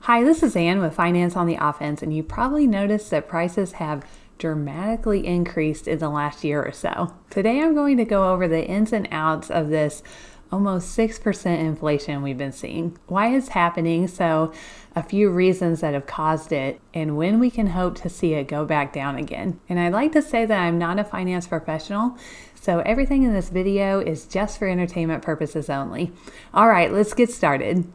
Hi, this is Ann with Finance on the Offense, and you probably noticed that prices have dramatically increased in the last year or so. Today I'm going to go over the ins and outs of this almost 6% inflation we've been seeing, why it's happening, so a few reasons that have caused it, and when we can hope to see it go back down again. And I'd like to say that I'm not a finance professional, so everything in this video is just for entertainment purposes only. All right, let's get started.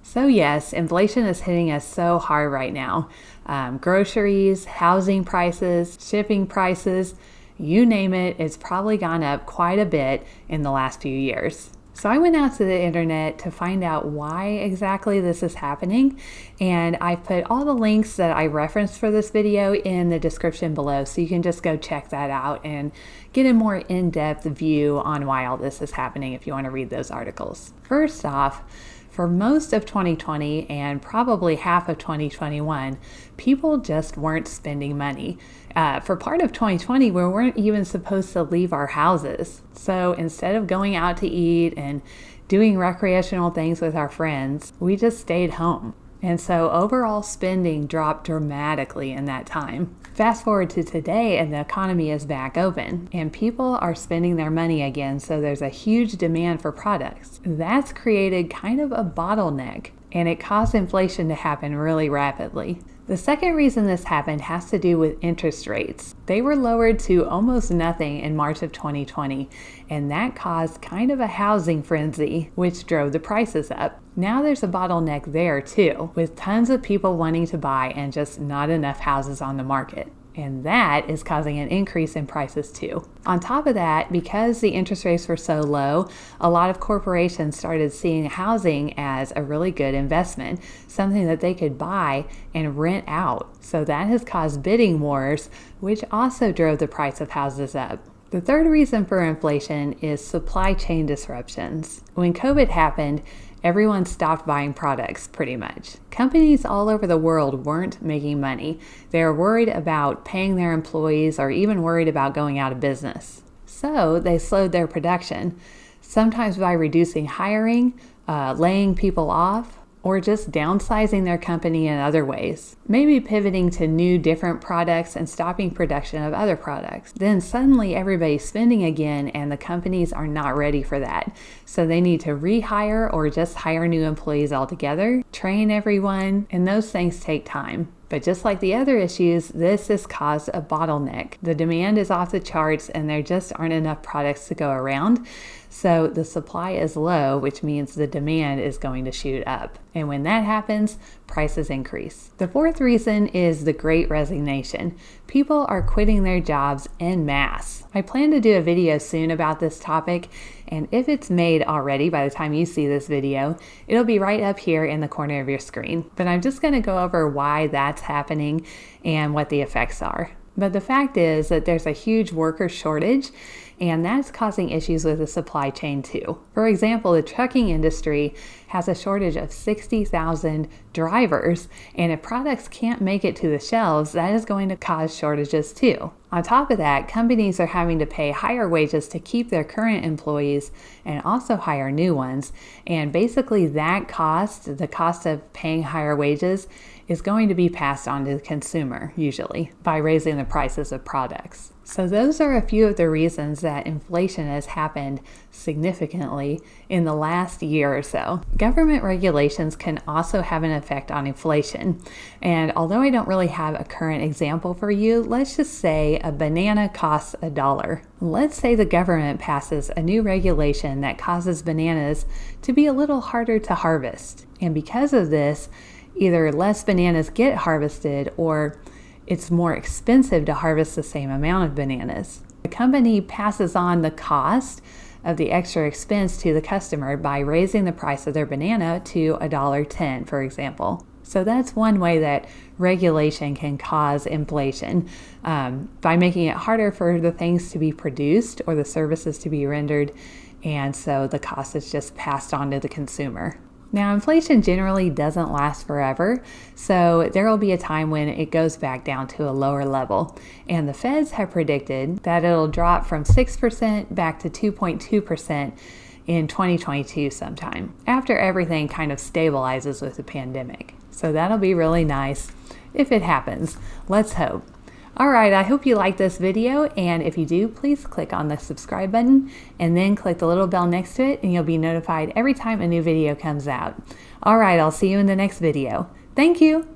So yes, inflation is hitting us so hard right now. Groceries, housing prices, shipping prices, you name it, it's probably gone up quite a bit in the last few years. So I went out to the internet to find out why exactly this is happening, and I put all the links that I referenced for this video in the description below, so you can just go check that out and get a more in-depth view on why all this is happening if you want to read those articles. First off, for most of 2020 and probably half of 2021, people just weren't spending money. For part of 2020, we weren't even supposed to leave our houses. So instead of going out to eat and doing recreational things with our friends, we just stayed home. And so overall spending dropped dramatically in that time. Fast forward to today and the economy is back open and people are spending their money again, so there's a huge demand for products. That's created kind of a bottleneck and it caused inflation to happen really rapidly. The second reason this happened has to do with interest rates. They were lowered to almost nothing in March of 2020, and that caused kind of a housing frenzy, which drove the prices up. Now there's a bottleneck there too, with tons of people wanting to buy and just not enough houses on the market. And that is causing an increase in prices too. On top of that, because the interest rates were so low, a lot of corporations started seeing housing as a really good investment, something that they could buy and rent out. So that has caused bidding wars, which also drove the price of houses up. The third reason for inflation is supply chain disruptions. When COVID happened, everyone stopped buying products pretty much. Companies all over the world weren't making money. They were worried about paying their employees or even worried about going out of business. So they slowed their production, sometimes by reducing hiring, laying people off, or just downsizing their company in other ways. Maybe pivoting to new different products and stopping production of other products. Then suddenly everybody's spending again and the companies are not ready for that. So they need to rehire or just hire new employees altogether, train everyone, and those things take time. But just like the other issues, this has caused a bottleneck. The demand is off the charts and there just aren't enough products to go around. So the supply is low, which means the demand is going to shoot up. And when that happens, prices increase. The fourth reason is the Great Resignation. People are quitting their jobs en masse. I plan to do a video soon about this topic, and if it's made already by the time you see this video, it'll be right up here in the corner of your screen. But I'm just going to go over why that's happening and what the effects are. But the fact is that there's a huge worker shortage, and that's causing issues with the supply chain too. For example, the trucking industry has a shortage of 60,000 drivers, and if products can't make it to the shelves, that is going to cause shortages too. On top of that, companies are having to pay higher wages to keep their current employees and also hire new ones. And basically that cost, the cost of paying higher wages, is going to be passed on to the consumer, usually, by raising the prices of products. So those are a few of the reasons that inflation has happened significantly in the last year or so. Government regulations can also have an effect on inflation. And although I don't really have a current example for you, let's just say a banana costs $1. Let's say the government passes a new regulation that causes bananas to be a little harder to harvest. And because of this, either less bananas get harvested or it's more expensive to harvest the same amount of bananas. The company passes on the cost of the extra expense to the customer by raising the price of their banana to $1.10, for example. So that's one way that regulation can cause inflation, by making it harder for the things to be produced or the services to be rendered, and so the cost is just passed on to the consumer. Now, inflation generally doesn't last forever, so there will be a time when it goes back down to a lower level. And the Feds have predicted that it'll drop from 6% back to 2.2% in 2022 sometime, after everything kind of stabilizes with the pandemic. So that'll be really nice if it happens. Let's hope. All right, I hope you liked this video, and if you do, please click on the subscribe button and then click the little bell next to it, and you'll be notified every time a new video comes out. All right, I'll see you in the next video. Thank you.